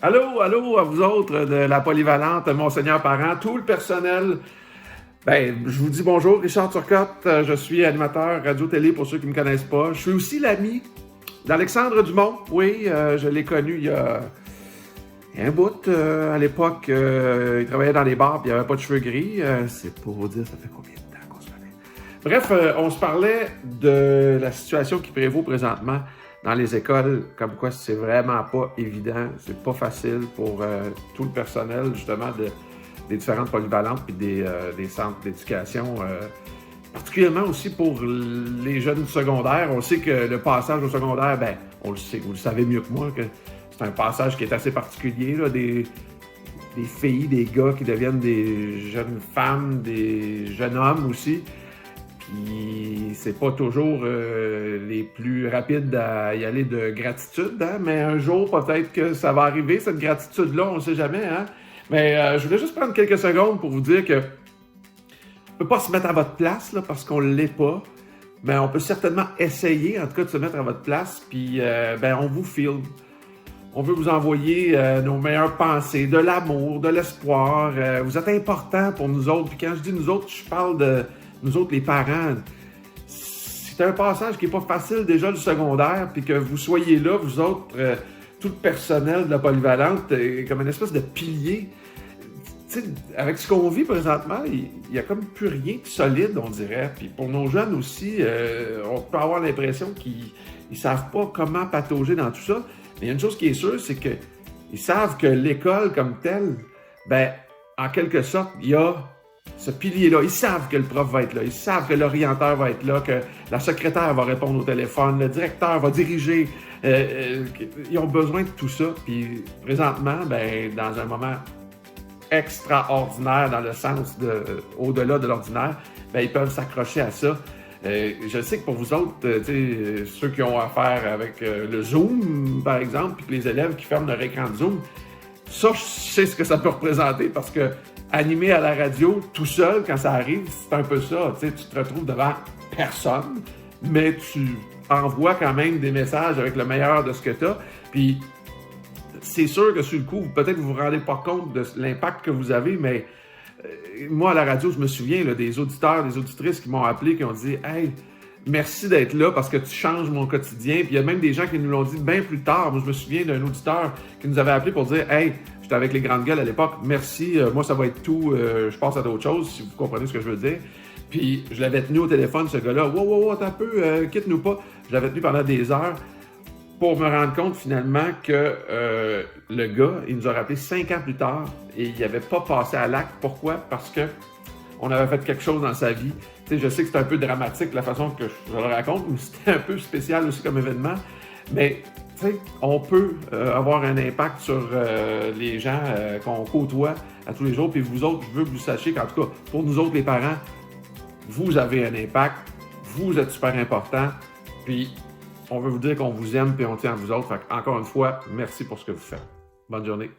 Allô, allô à vous autres de la polyvalente Monseigneur Parent, tout le personnel. Je vous dis bonjour, Richard Turcotte, je suis animateur radio-télé pour ceux qui ne me connaissent pas. Je suis aussi l'ami d'Alexandre Dumont. Oui, je l'ai connu il y a un bout. À l'époque, il travaillait dans les bars et il n'y avait pas de cheveux gris. C'est pour vous dire, ça fait combien de temps qu'on se connaît. Bref, on se parlait de la situation qui prévaut présentement dans les écoles, comme quoi c'est vraiment pas évident, c'est pas facile pour tout le personnel, justement, des différentes polyvalentes et des centres d'éducation, particulièrement aussi pour les jeunes secondaires. On sait que le passage au secondaire, on le sait, vous le savez mieux que moi, que c'est un passage qui est assez particulier, là, des filles, des gars qui deviennent des jeunes femmes, des jeunes hommes aussi. Puis c'est pas toujours les plus rapides à y aller de gratitude, hein? Mais un jour, peut-être que ça va arriver, cette gratitude-là, on ne sait jamais. Hein? Mais je voulais juste prendre quelques secondes pour vous dire que on peut pas se mettre à votre place là, parce qu'on ne l'est pas. Mais on peut certainement essayer, en tout cas, de se mettre à votre place. Puis on vous filme. On veut vous envoyer nos meilleures pensées, de l'amour, de l'espoir. Vous êtes importants pour nous autres. Puis quand je dis nous autres, je parle de nous autres, les parents. C'est un passage qui n'est pas facile déjà du secondaire, puis que vous soyez là, vous autres, tout le personnel de la polyvalente, comme une espèce de pilier. Tu sais, avec ce qu'on vit présentement, il n'y a comme plus rien de solide, on dirait. Puis pour nos jeunes aussi, on peut avoir l'impression qu'ils ne savent pas comment patauger dans tout ça. Mais il y a une chose qui est sûre, c'est qu'ils savent que l'école comme telle, en quelque sorte, il y a ce pilier-là. Ils savent que le prof va être là, ils savent que l'orienteur va être là, que la secrétaire va répondre au téléphone, le directeur va diriger. Ils ont besoin de tout ça. Puis présentement, dans un moment extraordinaire, dans le sens au-delà de l'ordinaire, ils peuvent s'accrocher à ça. Je sais que pour vous autres, ceux qui ont affaire avec le Zoom, par exemple, puis que les élèves qui ferment leur écran de Zoom, ça, je sais ce que ça peut représenter parce que animé à la radio, tout seul, quand ça arrive, c'est un peu ça. Tu te retrouves devant personne, mais tu envoies quand même des messages avec le meilleur de ce que tu as. Puis, c'est sûr que sur le coup, peut-être que vous ne vous rendez pas compte de l'impact que vous avez, mais moi, à la radio, je me souviens là, des auditeurs, des auditrices qui m'ont appelé, qui ont dit « Hey, merci d'être là parce que tu changes mon quotidien. » Puis il y a même des gens qui nous l'ont dit bien plus tard. Moi, je me souviens d'un auditeur qui nous avait appelé pour dire « Hey, j'étais avec les grandes gueules à l'époque. Merci. Moi, ça va être tout. Je passe à d'autres choses, si vous comprenez ce que je veux dire. » Puis, je l'avais tenu au téléphone, ce gars-là. « Wow, attends un peu. Quitte-nous pas. » Je l'avais tenu pendant des heures pour me rendre compte, finalement, que le gars, il nous a rappelé 5 ans plus tard et il n'avait pas passé à l'acte. Pourquoi? Parce que on avait fait quelque chose dans sa vie. Tu sais, je sais que c'est un peu dramatique la façon que je le raconte, mais c'était un peu spécial aussi comme événement. Mais tu sais, on peut avoir un impact sur les gens qu'on côtoie à tous les jours. Puis vous autres, je veux que vous sachiez qu'en tout cas, pour nous autres les parents, vous avez un impact, vous êtes super importants. Puis on veut vous dire qu'on vous aime et on tient à vous autres. Fait encore une fois, merci pour ce que vous faites. Bonne journée.